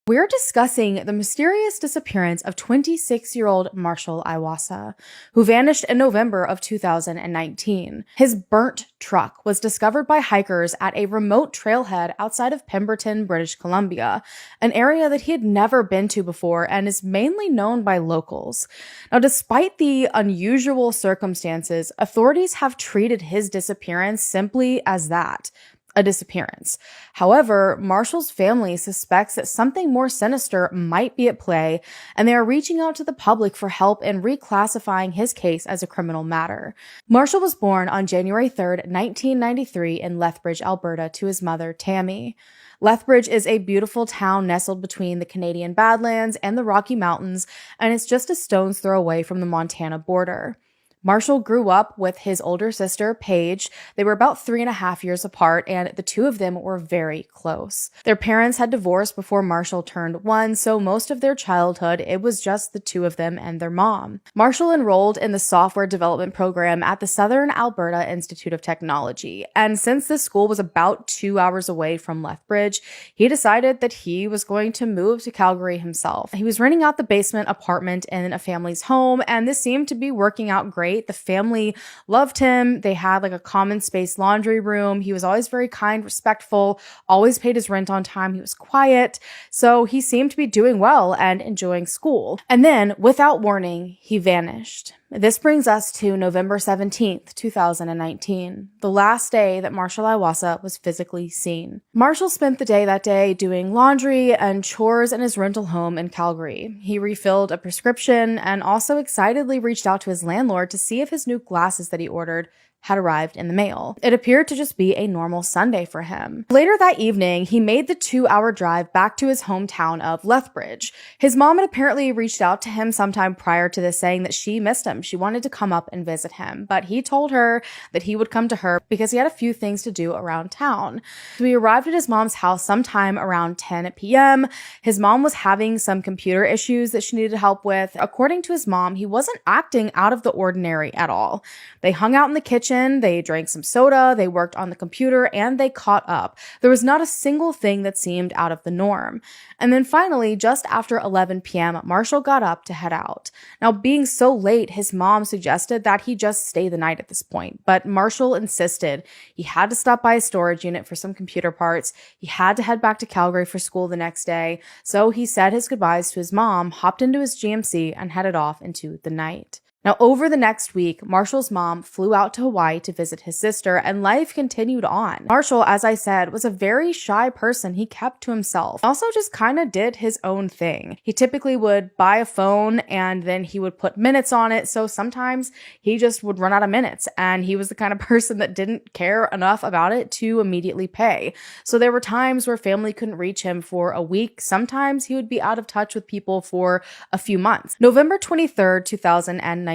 We're discussing the mysterious disappearance of 26-year-old Marshall Iwasa, who vanished in November of 2019. His burnt truck was discovered by hikers at a remote trailhead outside of Pemberton, British Columbia, an area that he had never been to before and is mainly known by locals. Now, despite the unusual circumstances, authorities have treated his disappearance simply as that, a disappearance. However, Marshall's family suspects that something more sinister might be at play, and they are reaching out to the public for help in reclassifying his case as a criminal matter. Marshall was born on January 3rd, 1993 in Lethbridge, Alberta, to his mother, Tammy. Lethbridge is a beautiful town nestled between the Canadian Badlands and the Rocky Mountains, and it's just a stone's throw away from the Montana border. Marshall grew up with his older sister, Paige. They were about 3.5 years apart, and the two of them were very close. Their parents had divorced before Marshall turned 1, so most of their childhood, it was just the two of them and their mom. Marshall enrolled in the software development program at the Southern Alberta Institute of Technology, and since this school was about 2 hours away from Lethbridge, he decided that he was going to move to Calgary himself. He was renting out the basement apartment in a family's home, and this seemed to be working out great. The family loved him. They had like a common space laundry room. He was always very kind, respectful, always paid his rent on time. He was quiet. So he seemed to be doing well and enjoying school. And then, without warning, he vanished. This brings us to November 17th, 2019, the last day that Marshall Iwasa was physically seen. Marshall spent the day that day doing laundry and chores in his rental home in Calgary. He refilled a prescription and also excitedly reached out to his landlord to see if his new glasses that he ordered had arrived in the mail. It appeared to just be a normal Sunday for him. Later that evening, he made the 2-hour drive back to his hometown of Lethbridge. His mom had apparently reached out to him sometime prior to this, saying that she missed him. She wanted to come up and visit him, but he told her that he would come to her because he had a few things to do around town. So he arrived at his mom's house sometime around 10 p.m. His mom was having some computer issues that she needed help with. According to his mom, he wasn't acting out of the ordinary at all. They hung out in the kitchen, they drank some soda, they worked on the computer, and they caught up. There was not a single thing that seemed out of the norm. And then finally, just after 11 p.m., Marshall got up to head out. Now, being so late, his mom suggested that he just stay the night at this point, but Marshall insisted. He had to stop by a storage unit for some computer parts. He had to head back to Calgary for school the next day. So he said his goodbyes to his mom, hopped into his GMC, and headed off into the night. Now, over the next week, Marshall's mom flew out to Hawaii to visit his sister, and life continued on. Marshall, as I said, was a very shy person. He kept to himself. Also just kind of did his own thing. He typically would buy a phone and then he would put minutes on it, so sometimes he just would run out of minutes, and he was the kind of person that didn't care enough about it to immediately pay. So there were times where family couldn't reach him for a week. Sometimes he would be out of touch with people for a few months. November 23rd, 2019,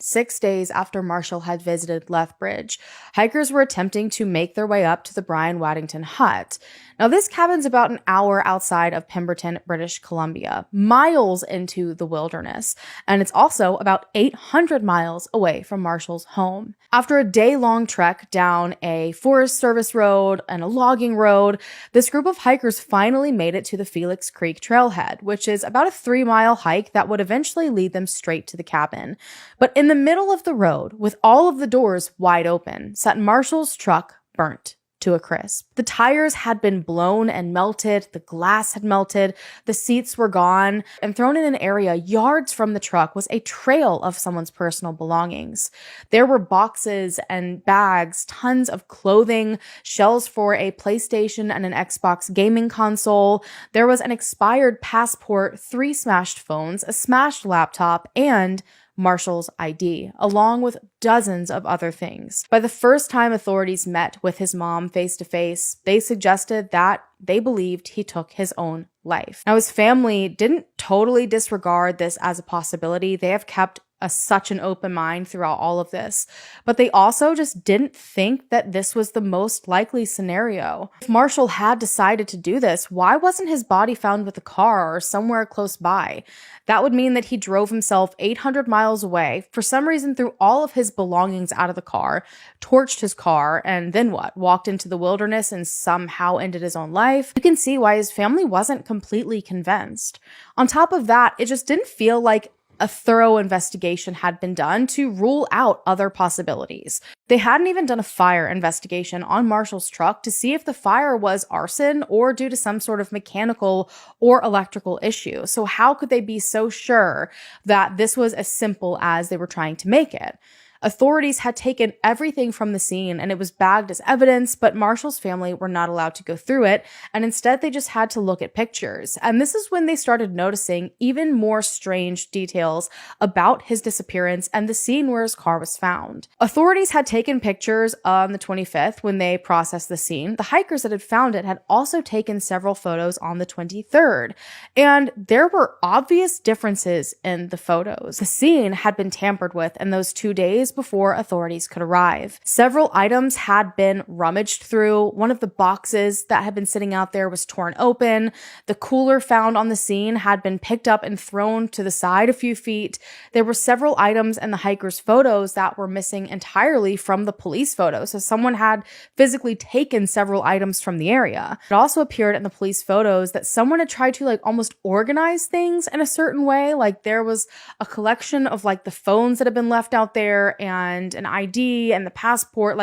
6 days after Marshall had visited Lethbridge, hikers were attempting to make their way up to the Brian Waddington hut. Now, this cabin's about an hour outside of Pemberton, British Columbia, miles into the wilderness, and it's also about 800 miles away from Marshall's home. After a day-long trek down a Forest Service road and a logging road, this group of hikers finally made it to the Felix Creek trailhead, which is about a 3-mile hike that would eventually lead them straight to the cabin. But in the middle of the road, with all of the doors wide open, sat Marshall's truck burnt to a crisp. The tires had been blown and melted, the glass had melted, the seats were gone, and thrown in an area yards from the truck was a trail of someone's personal belongings. There were boxes and bags, tons of clothing, shells for a PlayStation and an Xbox gaming console. There was an expired passport, 3 smashed phones, a smashed laptop, and Marshall's ID, along with dozens of other things. By the first time authorities met with his mom face to face, they suggested that they believed he took his own life. Now, his family didn't totally disregard this as a possibility. They have kept such an open mind throughout all of this, but they also just didn't think that this was the most likely scenario. If Marshall had decided to do this, why wasn't his body found with a car or somewhere close by? That would mean that he drove himself 800 miles away, for some reason threw all of his belongings out of the car, torched his car, and then what? Walked into the wilderness and somehow ended his own life? You can see why his family wasn't completely convinced. On top of that, it just didn't feel like a thorough investigation had been done to rule out other possibilities. They hadn't even done a fire investigation on Marshall's truck to see if the fire was arson or due to some sort of mechanical or electrical issue. So how could they be so sure that this was as simple as they were trying to make it? Authorities had taken everything from the scene and it was bagged as evidence, but Marshall's family were not allowed to go through it, and instead they just had to look at pictures. And this is when they started noticing even more strange details about his disappearance and the scene where his car was found. Authorities had taken pictures on the 25th when they processed the scene. The hikers that had found it had also taken several photos on the 23rd, and there were obvious differences in the photos. The scene had been tampered with in those 2 days before authorities could arrive. Several items had been rummaged through. One of the boxes that had been sitting out there was torn open. The cooler found on the scene had been picked up and thrown to the side a few feet. There were several items in the hikers' photos that were missing entirely from the police photos. So someone had physically taken several items from the area. It also appeared in the police photos that someone had tried to almost organize things in a certain way. Like there was a collection of the phones that had been left out there and an ID and the passport,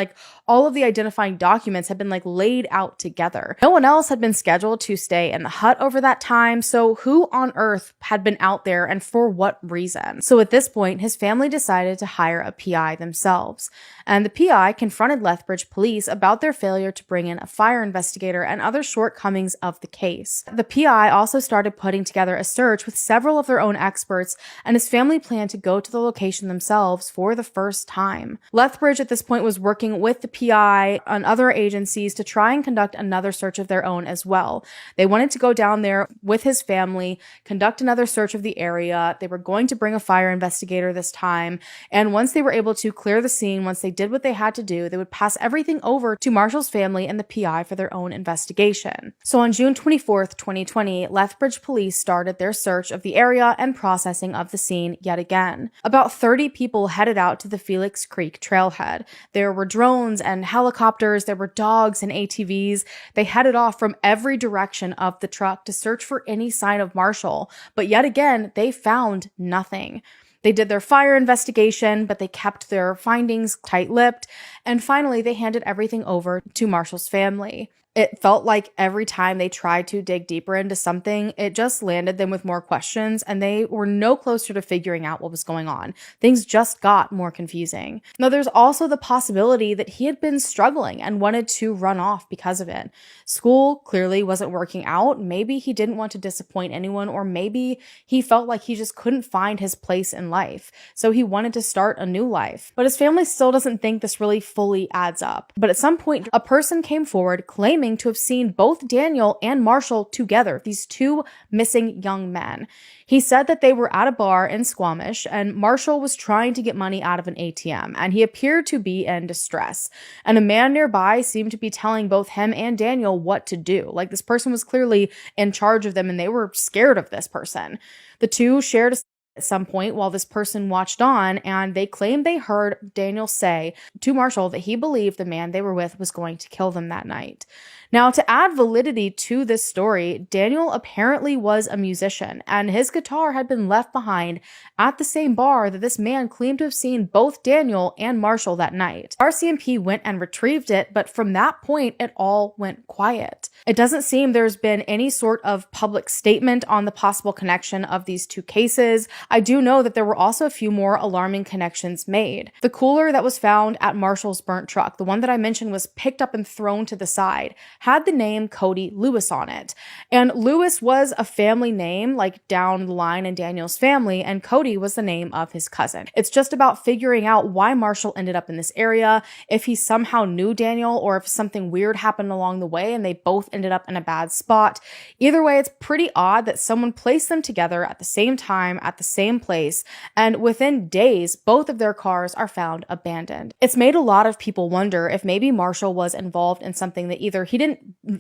all of the identifying documents had been laid out together. No one else had been scheduled to stay in the hut over that time, so who on earth had been out there and for what reason? So at this point, his family decided to hire a PI themselves, and the PI confronted Lethbridge police about their failure to bring in a fire investigator and other shortcomings of the case. The PI also started putting together a search with several of their own experts, and his family planned to go to the location themselves for the first time. Lethbridge at this point was working with the PI and other agencies to try and conduct another search of their own as well. They wanted to go down there with his family, conduct another search of the area. They were going to bring a fire investigator this time, and once they were able to clear the scene, once they did what they had to do, they would pass everything over to Marshall's family and the PI for their own investigation. So on June 24th, 2020, Lethbridge police started their search of the area and processing of the scene yet again. About 30 people headed out to the Felix Creek trailhead. There were drones and helicopters, there were dogs and ATVs. They headed off from every direction of the truck to search for any sign of Marshall, but yet again, they found nothing. They did their fire investigation, but they kept their findings tight-lipped, and finally they handed everything over to Marshall's family. It felt like every time they tried to dig deeper into something, it just landed them with more questions, and they were no closer to figuring out what was going on. Things just got more confusing. Now, there's also the possibility that he had been struggling and wanted to run off because of it. School clearly wasn't working out. Maybe he didn't want to disappoint anyone, or maybe he felt like he just couldn't find his place in life, so he wanted to start a new life. But his family still doesn't think this really fully adds up. But at some point, a person came forward claiming to have seen both Daniel and Marshall together, these two missing young men. He said that they were at a bar in Squamish, and Marshall was trying to get money out of an ATM, and he appeared to be in distress. And a man nearby seemed to be telling both him and Daniel what to do. This person was clearly in charge of them, and they were scared of this person. The two shared a at some point while this person watched on, and they claimed they heard Daniel say to Marshall that he believed the man they were with was going to kill them that night. Now, to add validity to this story, Daniel apparently was a musician, and his guitar had been left behind at the same bar that this man claimed to have seen both Daniel and Marshall that night. RCMP went and retrieved it, but from that point, it all went quiet. It doesn't seem there's been any sort of public statement on the possible connection of these two cases. I do know that there were also a few more alarming connections made. The cooler that was found at Marshall's burnt truck, the one that I mentioned was picked up and thrown to the side, had the name Cody Lewis on it. And Lewis was a family name, like down the line in Daniel's family, and Cody was the name of his cousin. It's just about figuring out why Marshall ended up in this area, if he somehow knew Daniel, or if something weird happened along the way and they both ended up in a bad spot. Either way, it's pretty odd that someone placed them together at the same time, at the same place, and within days, both of their cars are found abandoned. It's made a lot of people wonder if maybe Marshall was involved in something that either he didn't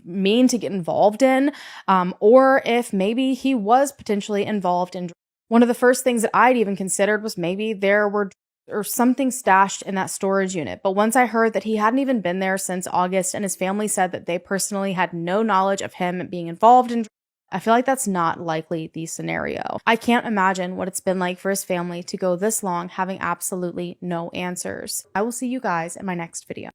mean to get involved in, or if maybe he was potentially involved in. One of the first things that I'd even considered was maybe there were or something stashed in that storage unit. But once I heard that he hadn't even been there since August and his family said that they personally had no knowledge of him being involved in, I feel like that's not likely the scenario. I can't imagine what it's been like for his family to go this long having absolutely no answers. I will see you guys in my next video.